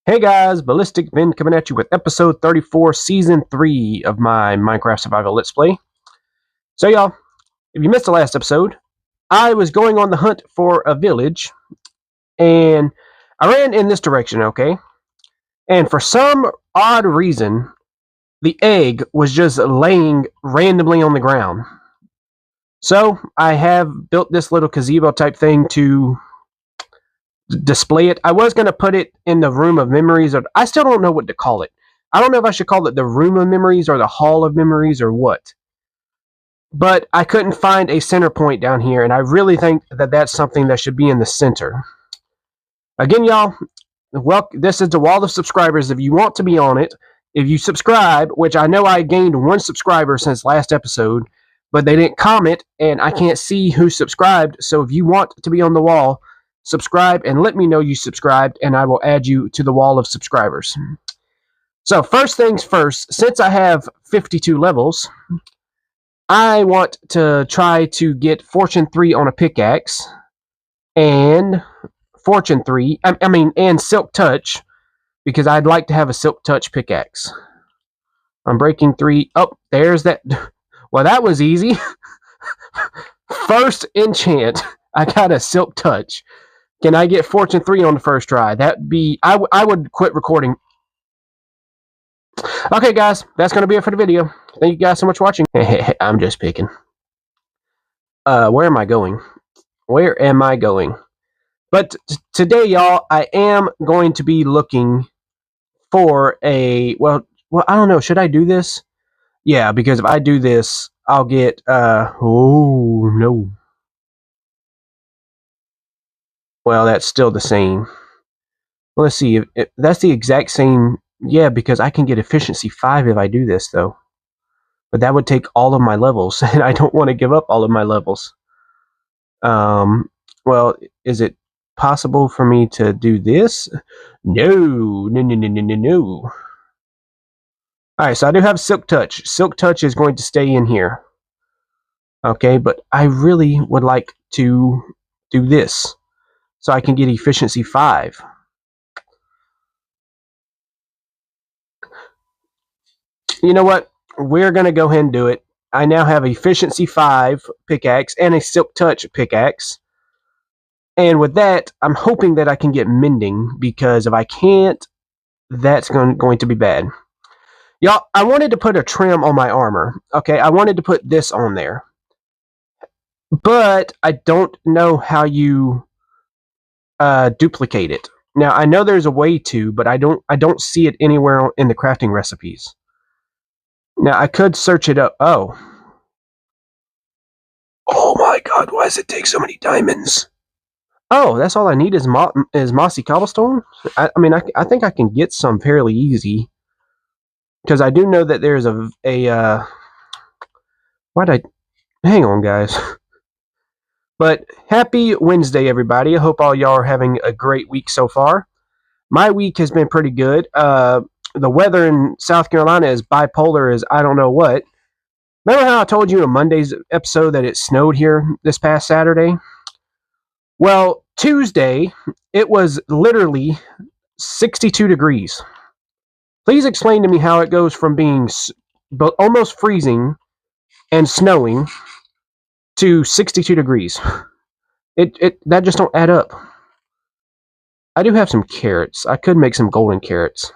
Hey guys, Ballistic Ben coming at you with episode 34, season 3 of my Minecraft Survival Let's Play. So y'all, if you missed the last episode, I was going on the hunt for a village, and I ran in this direction, okay? And for some odd reason, the egg was just laying randomly on the ground. So I have built this little gazebo type thing to display it. I was going to put it in the room of memories, or I still don't know what to call it. I don't know if I should call it the room of memories or the hall of memories or what. But I couldn't find a center point down here, and I really think that that's something that should be in the center. Again, y'all, well, this is the wall of subscribers. If you want to be on it, if you subscribe, which I know I gained 1 subscriber since last episode, but they didn't comment, and I can't see who subscribed. So if you want to be on the wall, subscribe and let me know you subscribed, and I will add you to the wall of subscribers. So first things first, since I have 52 levels, I want to try to get Fortune 3 on a pickaxe, and Fortune 3, and Silk Touch, because I'd like to have a Silk Touch pickaxe. I'm breaking 3. Oh, there's that. Well, that was easy. First enchant, I got a Silk Touch. Can I get Fortune 3 on the first try? That'd be... I would quit recording. Okay, guys, that's going to be it for the video. Thank you guys so much for watching. I'm just picking. Where am I going? Where am I going? But today, y'all, I am going to be looking for a... Well, I don't know. Should I do this? Yeah, because if I do this, I'll get... Oh, no. Well, that's still the same. Well, let's see. If that's the exact same... Yeah, because I can get efficiency 5 if I do this, though. But that would take all of my levels, and I don't want to give up all of my levels. Well, is it possible for me to do this? No. Alright, so I do have Silk Touch. Silk Touch is going to stay in here. Okay, but I really would like to do this, so I can get efficiency 5. You know what? We're going to go ahead and do it. I now have efficiency 5 pickaxe and a Silk Touch pickaxe. And with that, I'm hoping that I can get mending, because if I can't, that's going to be bad. Y'all, I wanted to put a trim on my armor. Okay, I wanted to put this on there. But I don't know how you duplicate it. Now, I know there's a way to, but I don't see it anywhere in the crafting recipes. Now, I could search it up. Oh. Oh my god, why does it take so many diamonds? Oh, that's all I need is mossy cobblestone? I think I can get some fairly easy. Because I do know that there's why'd I... Hang on, guys. But happy Wednesday, everybody. I hope all y'all are having a great week so far. My week has been pretty good. The weather in South Carolina is bipolar as I don't know what. Remember how I told you in Monday's episode that it snowed here this past Saturday? Well, Tuesday, it was literally 62 degrees. Please explain to me how it goes from being almost freezing and snowing to 62 degrees. That just don't add up. I do have some carrots. I could make some golden carrots.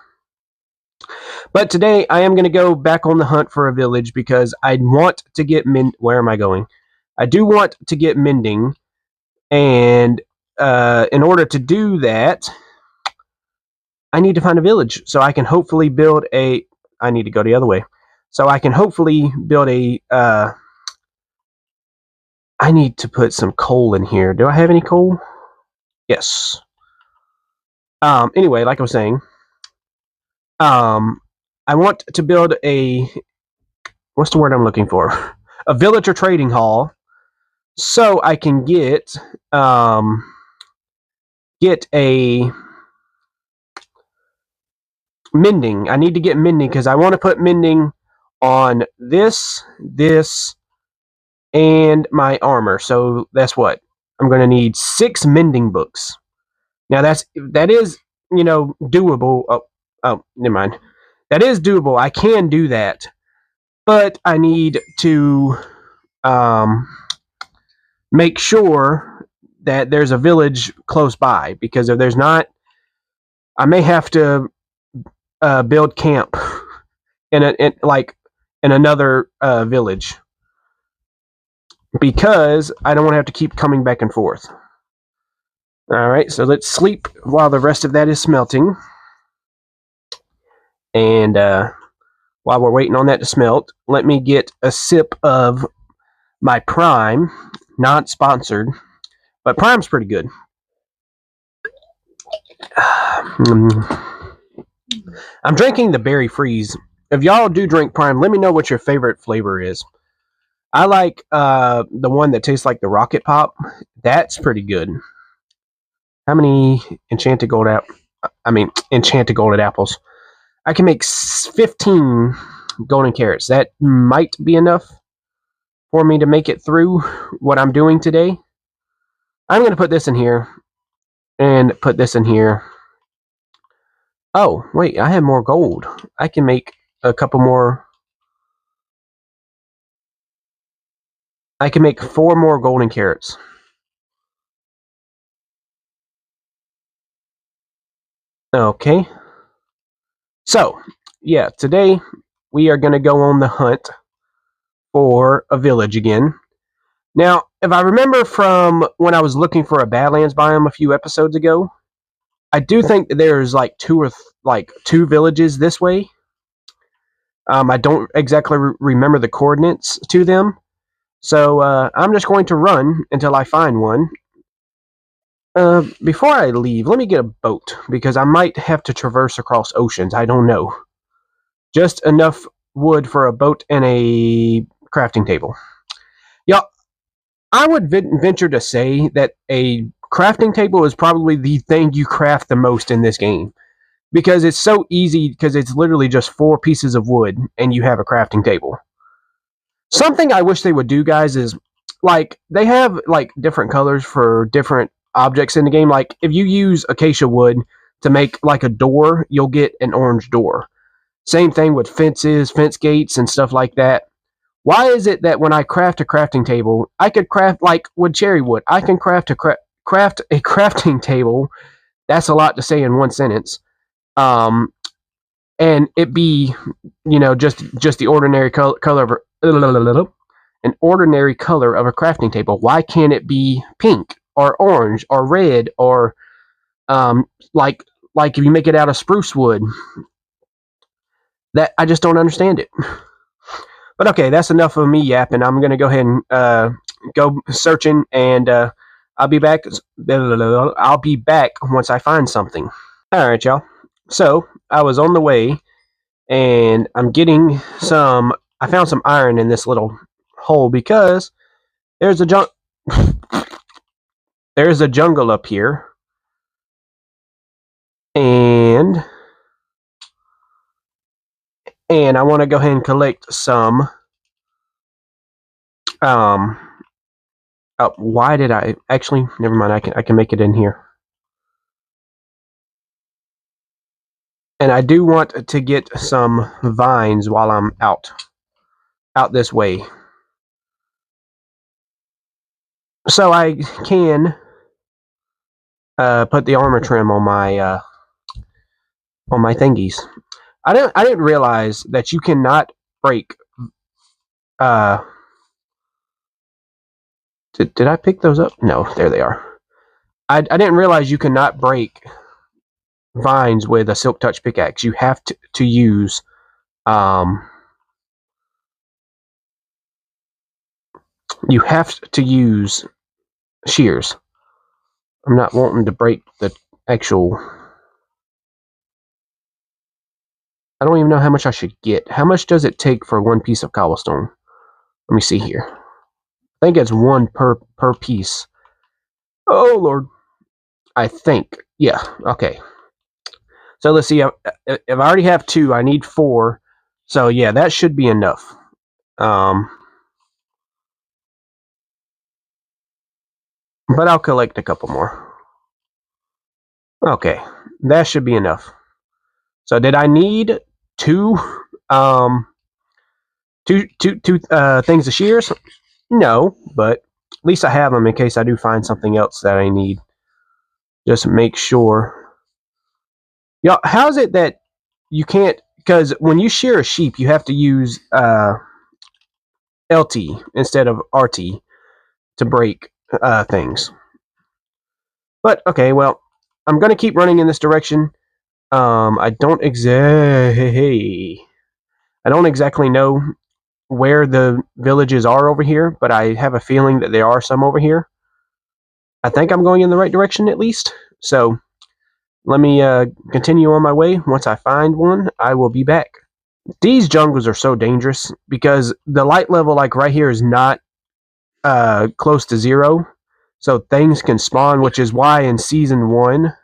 But today, I am going to go back on the hunt for a village, because I want to get Where am I going? I do want to get mending, and in order to do that, I need to find a village, so I can hopefully build a... I need to go the other way. So I can hopefully build a... I need to put some coal in here. Do I have any coal? Yes. Anyway, like I was saying, I want to build a... What's the word I'm looking for? A villager trading hall, so I can get a mending. I need to get mending, because I want to put mending on this, and my armor. So that's what I'm going to need 6 mending books. Now that is doable. Oh, never mind. That is doable. I can do that, but I need to make sure that there's a village close by, because if there's not, I may have to build camp in another village, because I don't want to have to keep coming back and forth. All right, so let's sleep while the rest of that is smelting. And while we're waiting on that to smelt, let me get a sip of my Prime. Not sponsored, but Prime's pretty good. I'm drinking the Berry Freeze. If y'all do drink Prime, let me know what your favorite flavor is. I like the one that tastes like the Rocket Pop. That's pretty good. How many enchanted golden apples? I can make 15 golden carrots. That might be enough for me to make it through what I'm doing today. I'm going to put this in here and put this in here. Oh, wait, I have more gold. I can make a couple more. I can make 4 more golden carrots. Okay. So, yeah, today we are going to go on the hunt for a village again. Now, if I remember from when I was looking for a Badlands biome a few episodes ago, I do think that there's like two villages this way. I don't exactly remember the coordinates to them, so I'm just going to run until I find one. Before I leave, let me get a boat, because I might have to traverse across oceans. I don't know. Just enough wood for a boat and a crafting table. Yeah, I would venture to say that a crafting table is probably the thing you craft the most in this game, because it's so easy, because it's literally just 4 pieces of wood and you have a crafting table. Something I wish they would do, guys, is like they have like different colors for different objects in the game. Like if you use acacia wood to make like a door, you'll get an orange door. Same thing with fences, fence gates, and stuff like that. Why is it that when I craft a crafting table, I could craft like with cherry wood, I can craft a crafting table? That's a lot to say in one sentence. And it be just the ordinary color of an ordinary color of a crafting table. Why can't it be pink or orange or red or like if you make it out of spruce wood? That I just don't understand it. But okay, that's enough of me yapping. I'm gonna go ahead and go searching, and I'll be back. I'll be back once I find something. All right, y'all. So I was on the way, and I'm getting some. I found some iron in this little hole, because there's a there's a jungle up here, and I want to go ahead and collect some. Why did I actually? Never mind. I can make it in here. And I do want to get some vines while I'm out this way, so I can put the armor trim on my thingies. I didn't realize that you cannot break. Did I pick those up? No, there they are. I didn't realize you cannot break vines with a silk touch pickaxe. You have to use shears. I'm not wanting to break the actual. I don't even know how much I should get. How much does it take for 1 piece of cobblestone? Let me see here. I think it's 1 per piece. Oh Lord. I think. Yeah. Okay. So let's see. If I already have 2, I need 4. So yeah, that should be enough. But I'll collect a couple more. Okay, that should be enough. So did I need two um two things of shears? No, but at least I have them in case I do find something else that I need. Just make sure. Y'all, how is it that you can't? Because when you shear a sheep, you have to use LT instead of RT to break things. But okay, well, I'm gonna keep running in this direction. I don't exactly know where the villages are over here, but I have a feeling that there are some over here. I think I'm going in the right direction at least. So let me continue on my way. Once I find one, I will be back. These jungles are so dangerous because the light level, like right here, is not close to zero. So things can spawn, which is why in season one,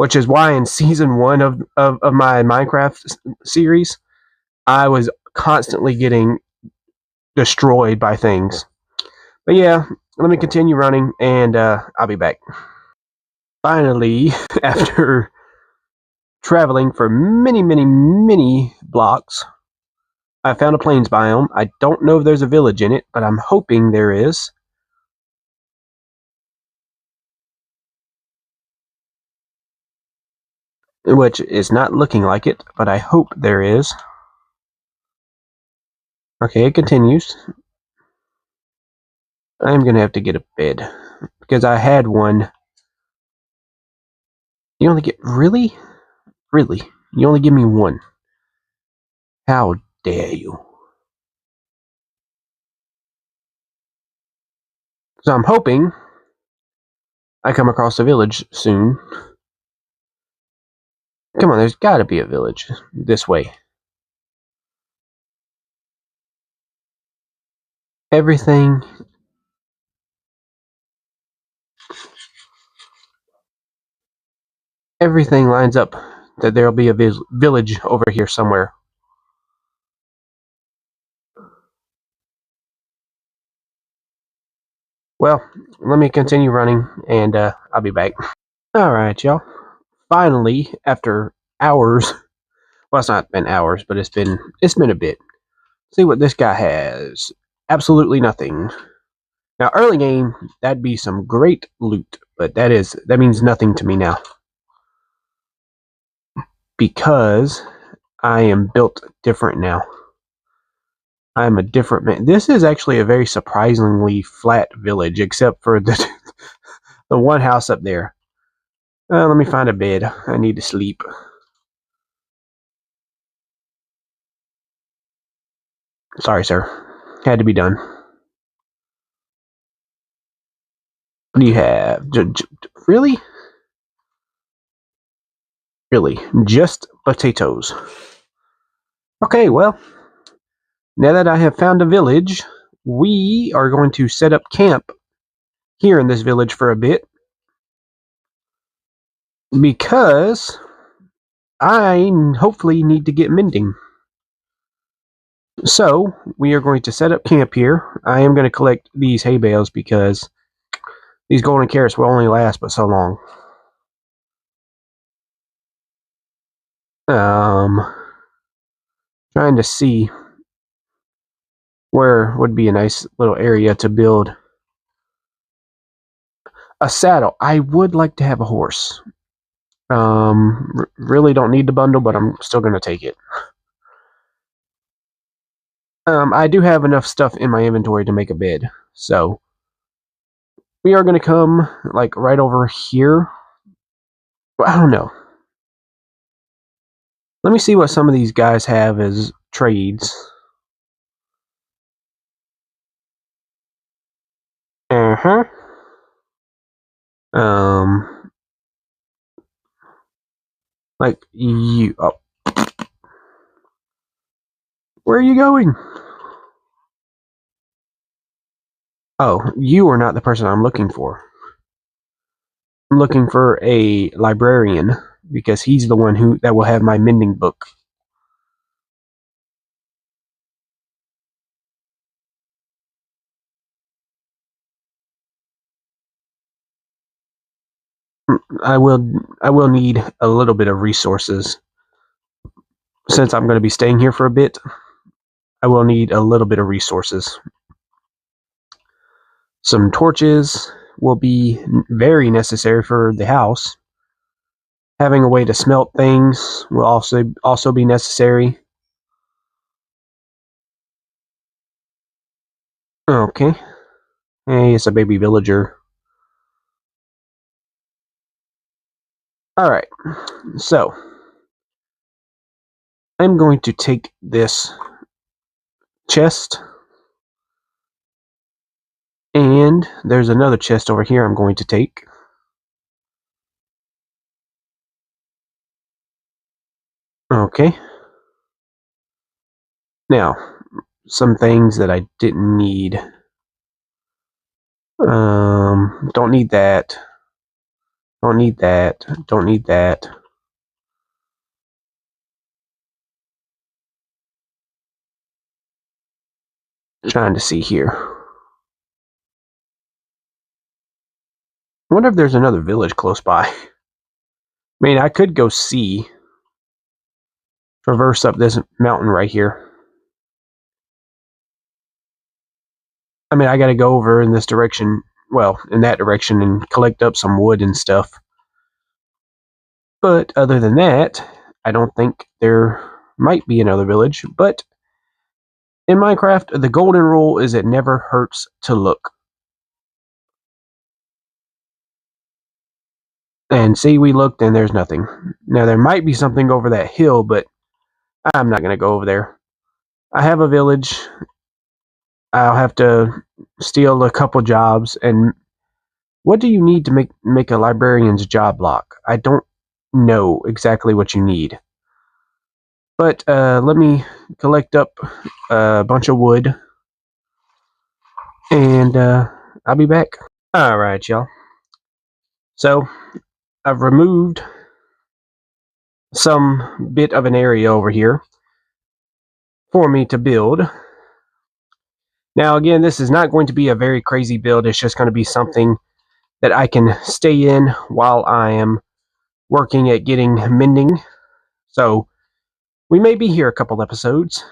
of my Minecraft series, I was constantly getting destroyed by things. But yeah, let me continue running, and I'll be back. Finally, after traveling for many, many, many blocks, I found a plains biome. I don't know if there's a village in it, but I'm hoping there is. Which is not looking like it, but I hope there is. Okay, it continues. I'm gonna have to get a bed because I had one. You only get really? You only give me one. How dare you? So I'm hoping I come across a village soon. Come on, there's gotta be a village this way. Everything lines up that there'll be a village over here somewhere. Well, let me continue running, and I'll be back. Alright, y'all. Finally, after hours, well, it's not been hours, but it's been a bit. See what this guy has. Absolutely nothing. Now, early game, that'd be some great loot, but that means nothing to me now. Because I am built different now. I'm a different man. This is actually a very surprisingly flat village, except for the the one house up there. Let me find a bed. I need to sleep. Sorry, sir. Had to be done. What do you have? Really? Really? Just potatoes. Okay, well, now that I have found a village, we are going to set up camp here in this village for a bit. Because I hopefully need to get mending. So, we are going to set up camp here. I am going to collect these hay bales because these golden carrots will only last but so long. Trying to see where would be a nice little area to build a saddle. I would like to have a horse. Really don't need the bundle, but I'm still going to take it. I do have enough stuff in my inventory to make a bed, so we are going to come like right over here. Well, I don't know. Let me see what some of these guys have as trades. Uh-huh. Um, like you. Oh. Where are you going? Oh, you are not the person I'm looking for. I'm looking for a librarian because he's the one that will have my mending book. I will need a little bit of resources. Since I'm going to be staying here for a bit, I will need a little bit of resources. Some torches will be very necessary for the house. Having a way to smelt things will also be necessary. Okay. Hey, it's a baby villager. Alright, so I'm going to take this chest, and there's another chest over here I'm going to take. Okay. Now, some things that I didn't need. Don't need that. Don't need that. Don't need that. Trying to see here. I wonder if there's another village close by. I mean, I could go see. Traverse up this mountain right here. I mean, I gotta go over in this direction, well, in that direction, and collect up some wood and stuff. But other than that, I don't think there might be another village. But in Minecraft, the golden rule is it never hurts to look. And see, we looked and there's nothing. Now, there might be something over that hill, but I'm not going to go over there. I have a village. I'll have to steal a couple jobs. And what do you need to make a librarian's job block? I don't know exactly what you need. But let me collect up a bunch of wood. And I'll be back. Alright, y'all. So, I've removed some bit of an area over here for me to build. Now, again, this is not going to be a very crazy build. It's just going to be something that I can stay in while I am working at getting mending. So, we may be here a couple episodes.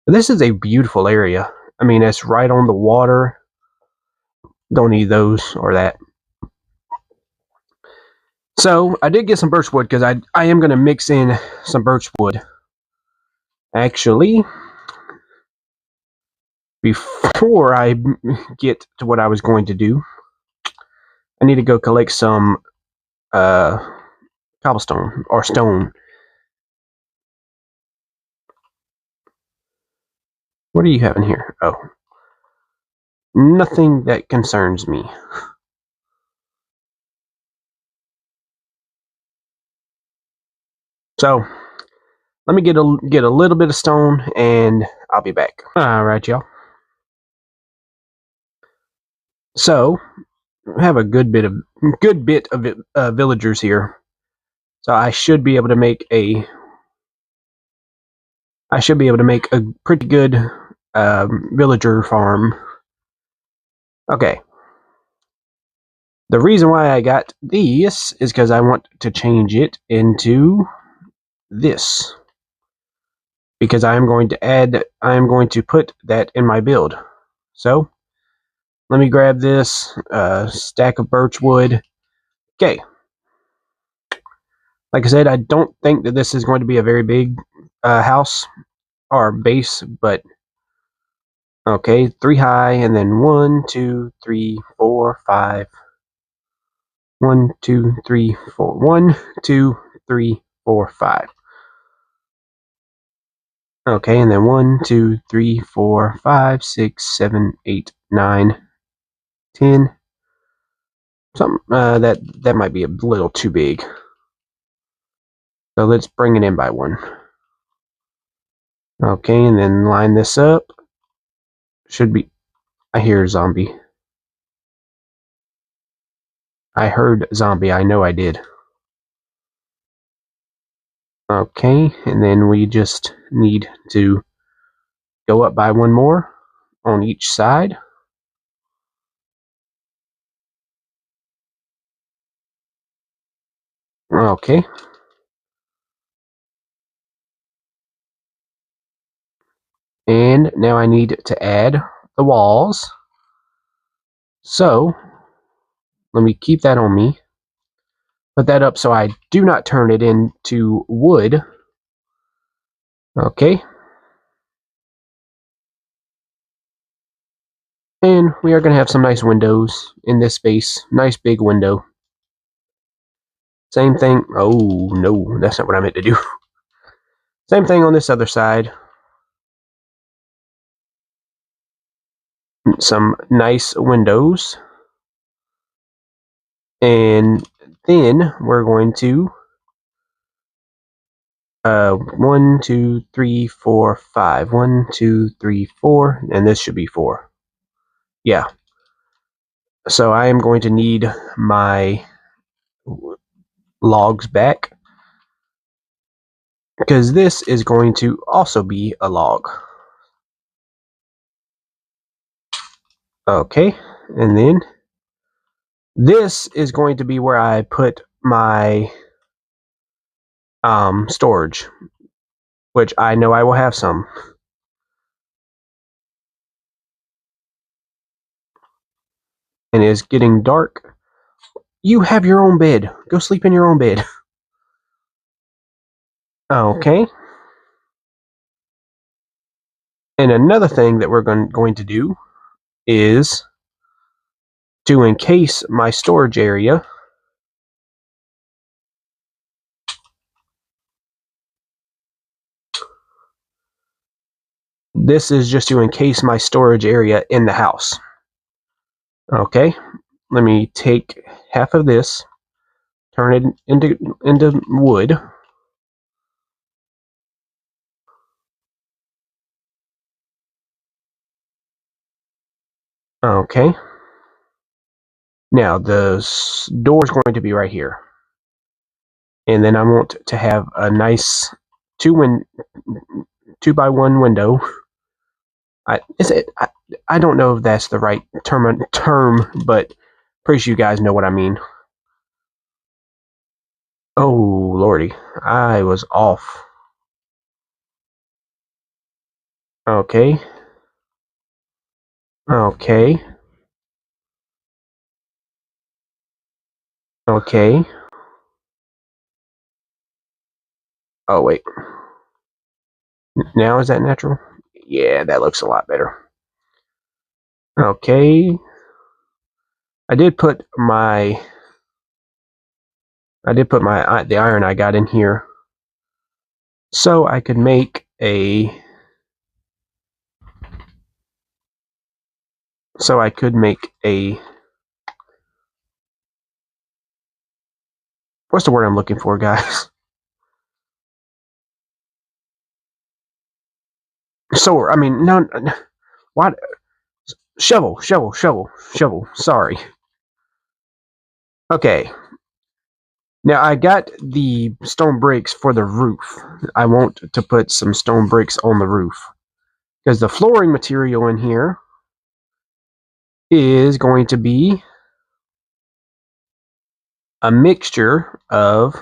This is a beautiful area. I mean, it's right on the water. Don't need those or that. So, I did get some birch wood because I am going to mix in some birch wood. Actually, before I get to what I was going to do, I need to go collect some cobblestone or stone. What do you have in here? Oh, nothing that concerns me. So, let me get a little bit of stone, and I'll be back. All right, y'all. So, I have a good bit of villagers here. So I should be able to make a pretty good villager farm. Okay. The reason why I got these is because I want to change it into this. Because I am going to put that in my build. So, let me grab this stack of birch wood. Okay. Like I said, I don't think that this is going to be a very big house or base, but okay, 3 high, and then 1, 2, 3, 4, 5. 1, 2, 3, 4. 1, 2, 3, 4, 5. Okay, and then 1, 2, 3, 4, 5, 6, 7, 8, 9, 10. Something that might be a little too big. So let's bring it in by 1. Okay, and then line this up. Should be. I hear a zombie. I heard zombie. I know I did. Okay, and then we just need to go up by 1 more on each side. Okay. And now I need to add the walls. So let me keep that on me. Put that up so I do not turn it into wood. Okay. And we are going to have some nice windows in this space. Nice big window. Same thing. Oh, no, that's not what I meant to do. Same thing on this other side. Some nice windows. And then we're going to 1, 2, 3, 4, 5. 1, 2, 3, 4, and this should be 4. Yeah. So I am going to need my logs back, because this is going to also be a log. Okay, and then this is going to be where I put my storage, which I know I will have some. And it is getting dark. You have your own bed. Go sleep in your own bed. Okay. And another thing that we're going to do is to encase my storage area. This is just to encase my storage area in the house. Okay, let me take half of this, turn it into wood. Okay. Now the door is going to be right here, and then I want to have a nice 2x1 window. I don't know if that's the right term, but pretty sure you guys know what I mean. Oh lordy, I was off. Okay. Okay. Okay. Oh wait. Now is that natural? Yeah, that looks a lot better. Okay. I did put the iron I got in here so I could make a what's the word I'm looking for, guys? So I mean, no, what? Shovel. Sorry. Okay. Now I got the stone bricks for the roof. I want to put some stone bricks on the roof, because the flooring material in here is going to be a mixture of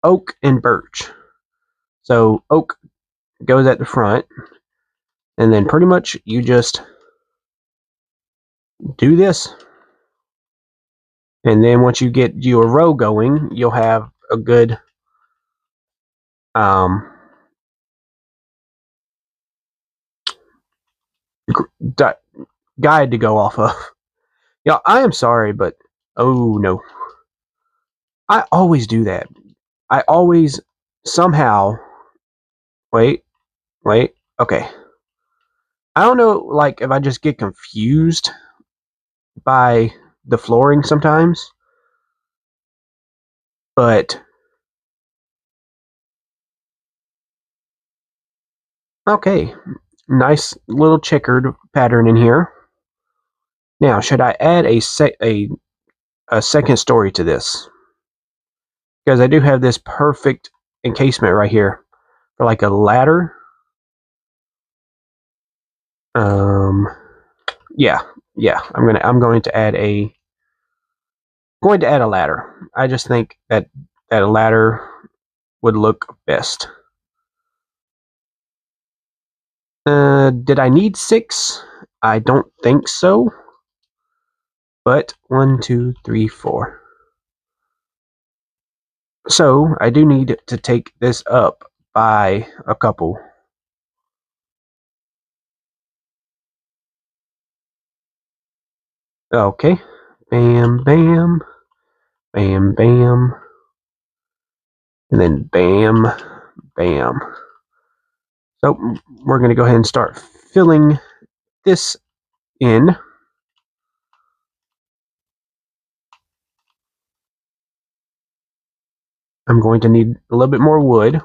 oak and birch. So oak goes at the front, and then pretty much you just do this, and then once you get your row going, you'll have a good guide to go off of. Yeah, I am sorry, but oh no, I always do that. I always somehow wait. Okay, I don't know, like if I just get confused by the flooring sometimes, but okay, nice little checkered pattern in here. Now, should I add a second story to this? Because I do have this perfect encasement right here for like a ladder. Yeah, yeah, I'm going to add a ladder. I just think that a ladder would look best. Did I need 6? I don't think so. But 1, 2, 3, 4. So I do need to take this up by a couple. Okay. Bam, bam, bam, bam, and then bam, bam. So we're going to go ahead and start filling this in. I'm going to need a little bit more wood.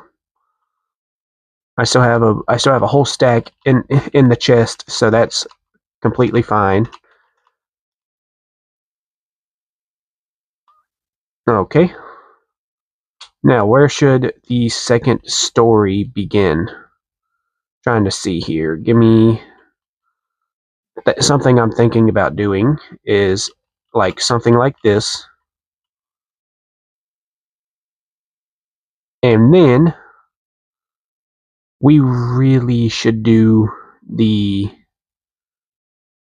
I still have a whole stack in the chest, so that's completely fine. Okay. Now, where should the second story begin? Trying to see here. Give me something I'm thinking about doing is like something like this. And then we really should do the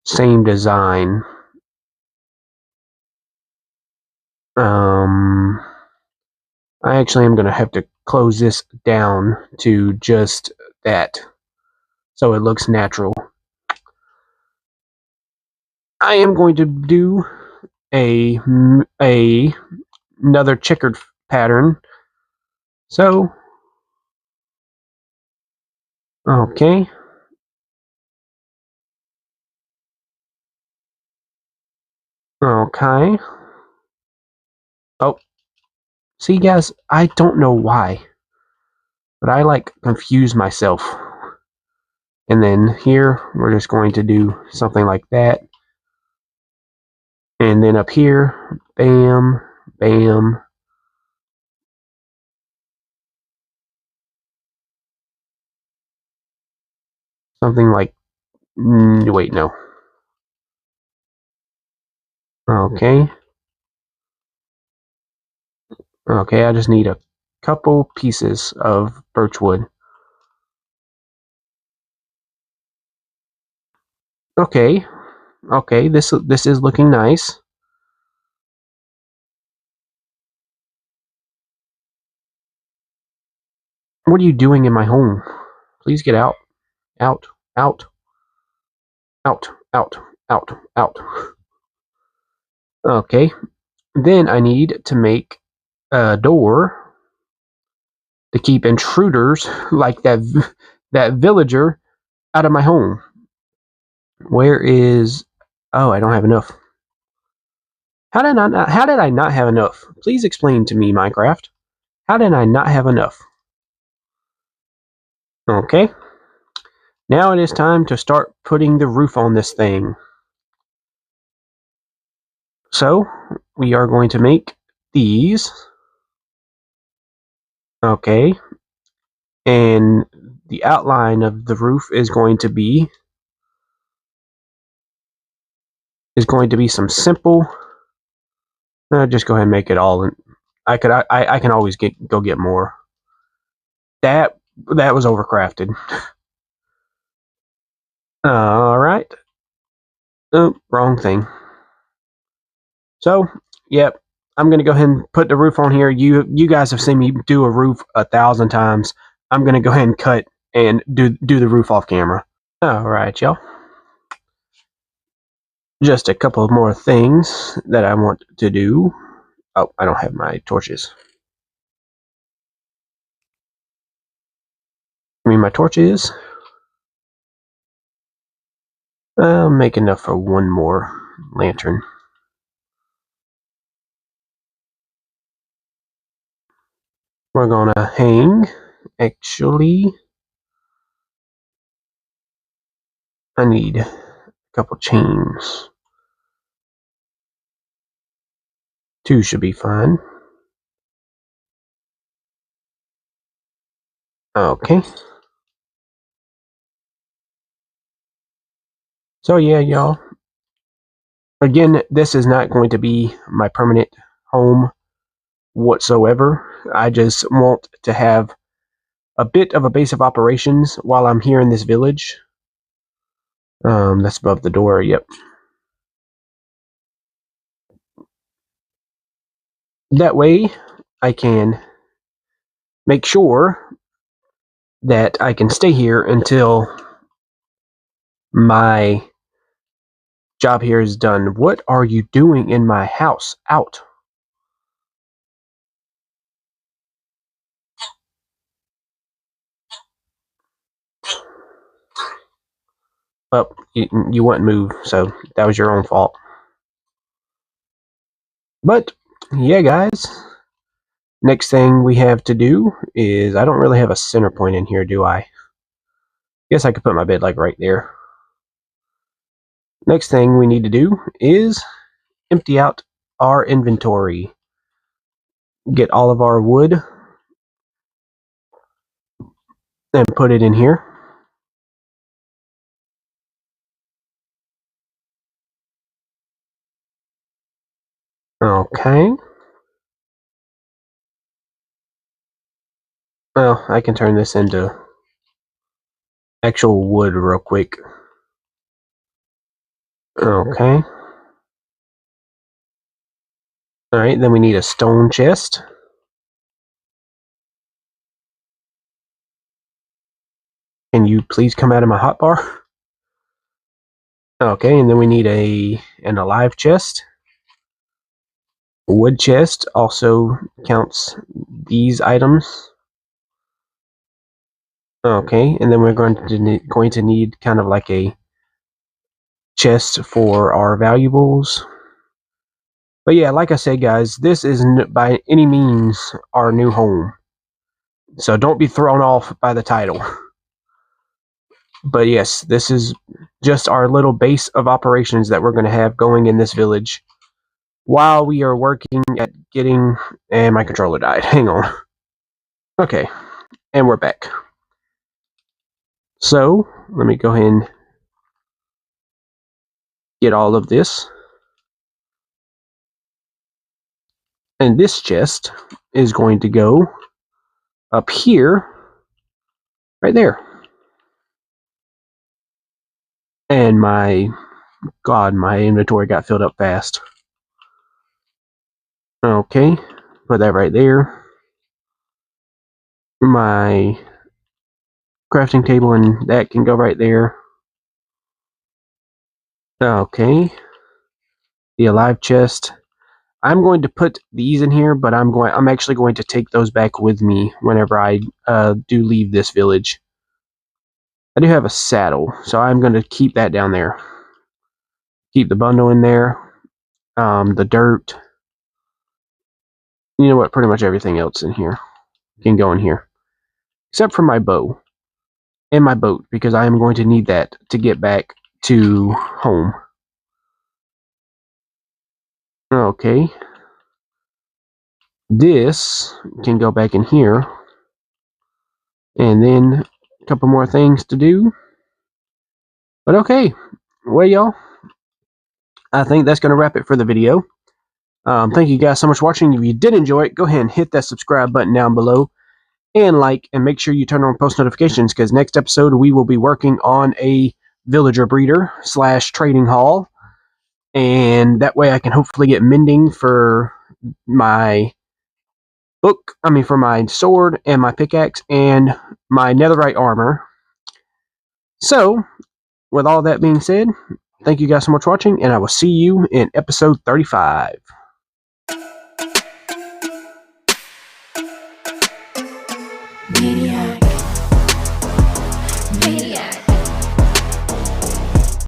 same design. I actually am going to have to close this down to just that so it looks natural. I am going to do another checkered pattern. So, okay. Okay. Oh, see guys, I don't know why, but I like confuse myself. And then here, we're just going to do something like that. And then up here, bam, bam. Something like, wait, no. Okay. Okay, I just need a couple pieces of birchwood. Okay. Okay, this is looking nice. What are you doing in my home? Please get out. Out. Out. Out. Out. Out. Out. Okay. Then I need to make a door to keep intruders like that villager out of my home. Where is? Oh, I don't have enough. How did I not have enough? Please explain to me, Minecraft. How did I not have enough? Okay. Now it is time to start putting the roof on this thing. So, we are going to make these. Okay. And the outline of the roof is going to be some simple. Just go ahead and make it all. I can always go get more. That was overcrafted. All right. Oh, wrong thing. So, yep. I'm gonna go ahead and put the roof on here. You guys have seen me do a roof 1,000 times. I'm gonna go ahead and cut and do the roof off camera. All right, y'all. Just a couple more things that I want to do. Oh, I don't have my torches. I mean, my torches. I'll make enough for one more lantern. We're gonna hang. Actually, I need a couple chains. 2 should be fine. Okay. So yeah, y'all. Again, this is not going to be my permanent home whatsoever. I just want to have a bit of a base of operations while I'm here in this village. That's above the door, yep. That way, I can make sure that I can stay here until my job here is done. What are you doing in my house? Out. Well, you wouldn't move, so that was your own fault. But, yeah, guys. Next thing we have to do is, I don't really have a center point in here, do I? Guess I could put my bed like right there. Next thing we need to do is empty out our inventory. Get all of our wood and put it in here. Okay. Well, I can turn this into actual wood real quick. Okay. Alright, then we need a stone chest. Can you please come out of my hotbar? Okay, and then we need an alive chest. A wood chest also counts these items. Okay, and then we're going to need kind of like a chest for our valuables. But yeah, like I said, guys, this isn't by any means our new home. So don't be thrown off by the title. But yes, this is just our little base of operations that we're going to have going in this village while we are working at getting... And my controller died. Hang on. Okay, and we're back. So, let me go ahead and get all of this. And this chest is going to go up here, right there. And my inventory got filled up fast. Okay, put that right there. My crafting table and that can go right there. Okay, the alive chest. I'm going to put these in here, but I'm actually going to take those back with me whenever I do leave this village. I do have a saddle, so I'm going to keep that down there. Keep the bundle in there. The dirt. You know what? Pretty much everything else in here can go in here, except for my bow and my boat, because I am going to need that to get back to home. Okay. This can go back in here. And then a couple more things to do. But okay. Well, y'all, I think that's going to wrap it for the video. Thank you guys so much for watching. If you did enjoy it, go ahead and hit that subscribe button down below. And like, and make sure you turn on post notifications, because next episode we will be working on a villager breeder / trading hall. And that way I can hopefully get mending for my for my sword and my pickaxe and my netherite armor. So, with all that being said, thank you guys so much for watching, and I will see you in episode 35.